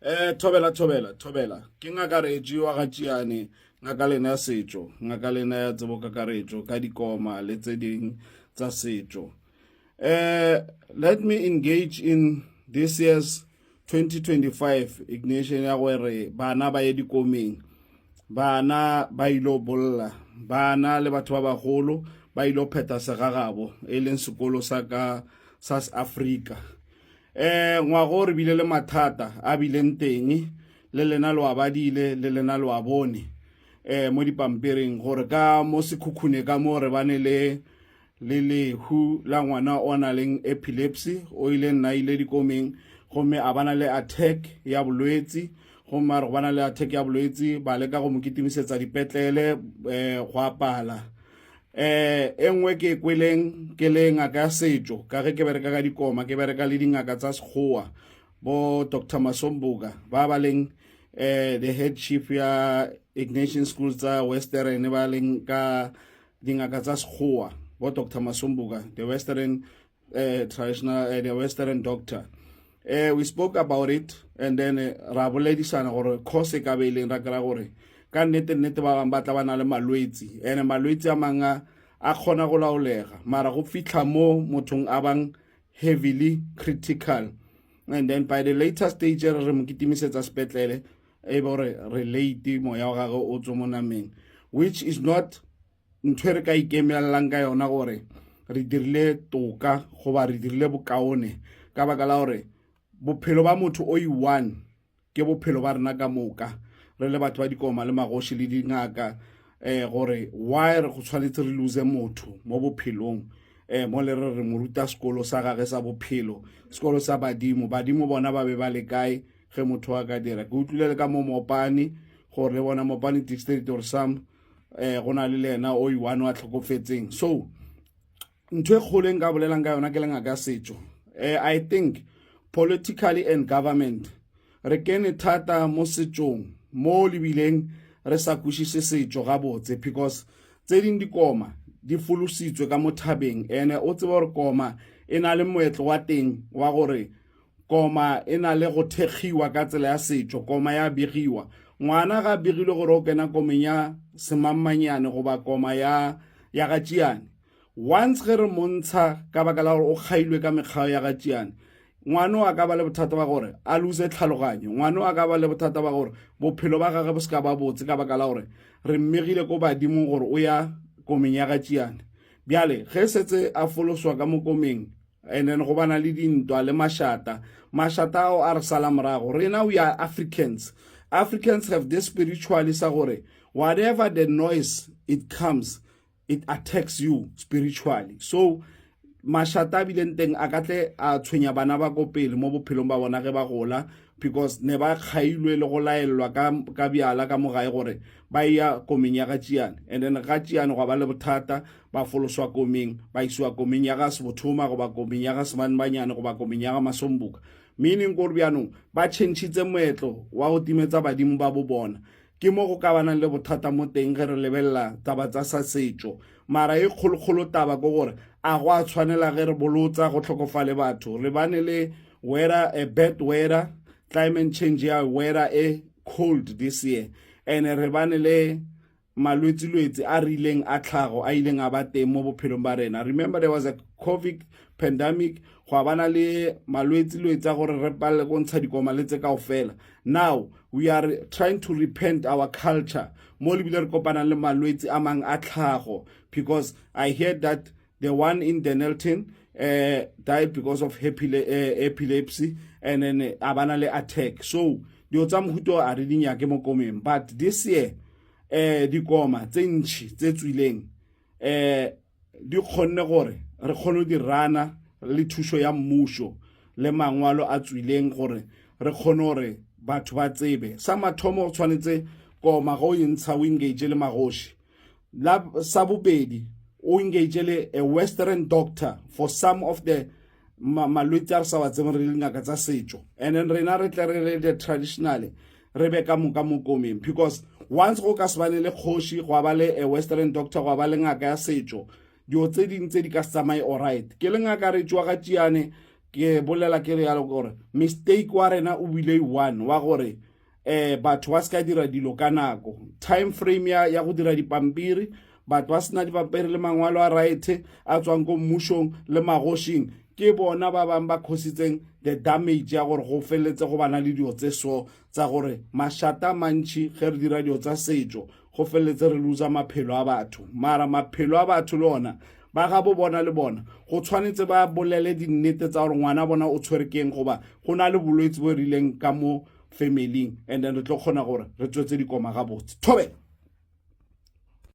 Thobela. Ke ngaka re jiwa ga tšiane ngaka lena ya setšo, ngaka lena ya tsebo kakaretšo ka dikoma le tse ding tsa setšo. Let me engage in this year's 2025 ignition ya gore bana ba ye dikomeng, bana ba ilo bolla, bana le batho ba bagolo ba ilo pheta segagabo e leng sekolo sa ka South Africa. Ngwago re bile le mathata a bileng teng le lena lo abadile le lena lo abone mo dipampiring gore ka mo sekhukhune ka mo re bane le lehu la ngwana o na leng epilepsy o ile nna ile dikomeng gomme a bana le attack ya bolwetsi gomme re bana le attack ya bolwetsi ba le ka go mo kitimisetsa dipetlele go apala engwe ke kweleng ke le ngaka ya setšo ka ge ke bereka ka dikoma ke bereka le dingaka tsa sekgowa bo Dr. Masombuka ba leng the head chief ya Ignition Schools tsa Western ba leng ka dingaka tsa sekgowa bo Dr. Masombuka, the Western traditional the Western doctor. We spoke about it and then ra boledisana gore course ka be ileng ra kra gore ka nnete ba bang ba tla bana le malwetsi ene malwetsi a manga a khona go laolega mara go fitla mo mothong a bang heavily critical and then by the later stage re mo kitimisetsa sepetlele e bore relate mo ya gagwe o tsomonameng, which is not ntwe re ka ikemelang ka yona gore re dirile toka goba re dirile bokaone ka baka la gore bophelo ba motho o i1 ke bophelo ba rena ka moka re le batho ba dikoma le magoshi le dingaka gore why re go tshwanetse re lose motho mo bophelong mo le re moruta sekolo sa gage sa bophelo, sekolo sa badimo bona ba be ba le kae ge motho wa ka dira ke utlwile le ka mo Mopani gore le bona Mopani district or some go na le lena o i1 wa tlhokofetseng. So ntwe kgoleng ka bolelang ka yona ke lenga ka setšo. I think politically and government re kene thata mo setšong mo lebileng re sa kušise setšo ga botse because tse ding dikoma di folositswe ka mothabeng ene o tseba gore koma e na le moetlo wa teng wa gore koma e na le go thekgiwa ka tsela ya setšo, koma ya begiwa ngwana ga begile gore o kena komeng ya semammanyane goba koma ya ga tšiane once ge re montsha ka baka la gore o kgailwe ka mekgao ya ga tšiane ngwana a ka ba le bothata ba gore a lose tlhaloganyo, ngwana a ka ba le bothata ba gore bophelo ba gagwe bo ska ba botse ka baka la gore re mmegile ko badimo gore o ya komeng ya ga tšiane. Bjale ge setse a foloswa ka mo komeng and then go bana le dintwa le mashata ao a re sala morago rena we are Africans have this spiritually sa gore whatever the noise it comes it attacks you spiritually. So mashata bileng teng a katle a tshwenya bana ba ko pele mo bophelong ba bona ge ba gola because ne ba kgailwe le go laelwa ka biala ka mogae gore ba ya komeng ya ga tšiane and then ga tšiane go ba le bothata ba foloswa komeng ba isiwa komeng ya ga Sebothoma go ba komeng ya ga Semanbanyane go ba komeng ya ga Masombuka, meaning gore bjanong ba tšhentšhitse moetlo wa go timetsa badimo ba bo bona. Ke mo go ka banang le bothata mo teng ge re lebelela taba tsa sa setšo mara e kgolokgolo taba ko gore a go a tshwanela ge re bolotsa go tlhokofale batho re bane le weather, a bad weather, climate change ya weather e cold this year and re bane le malwetsi a rileng a tlhago a ileng a ba teng mo bophelong ba rena. Remember there was a COVID pandemic go bana le malwetsi a gore re palle go ntsha dikoma le tse kaofela. Now we are trying to repent our culture mo le bile re kopana le malwetsi a mang a tlhago because I heard that the one in Denelton died because of epilepsy and then a bana le attack. So dio tsa mohuto a re dinyake mo komeng but this year dikoma tse ntši tse tswileng di kgonne gore re kgone di rana le thušo ya mmušo le mangwalo a tswileng gore re kgone gore batho ba tsebe sa mathomo go tshwanetse koma go intsha o engage le magoši la sa bobedi o engage le a Western doctor for some of the malwetsi a re sa wa tsebeng re le ngaka tsa setšo and then rena re tle re le traditionally re be ka moka mo komeng because once go ka se bane le kgoši go ba le a Western doctor go ba le ngaka ya setšo dio tse ding tse di ka tsamaye all right ke le ngaka re tšwa ga tšiane ke bolela ke re yalo gore mistake wa rena o bile one wa gore batho ba ska dira dilo ka nako. Time frame ya go dira dipampiri, batho ba sena dipampiri le mangwalo a right a tswang ko mmušong le magošing, ke bona ba bang ba khositseng the damage ya gore go feletse go bana le dio tse so tsa gore mašata mantši ge re dira dio tsa setšo go feletse re losa maphelo a batho. Mara maphelo a batho le ona ba ga bo bona le bona go tshwanetse ba bolele dinnete tsa gore ngwana bona o tshwere keng goba go na le bolwetse bo rileng ka mo family and then re tlo kgona gore re tswetse dikoma ga botse. Thobe.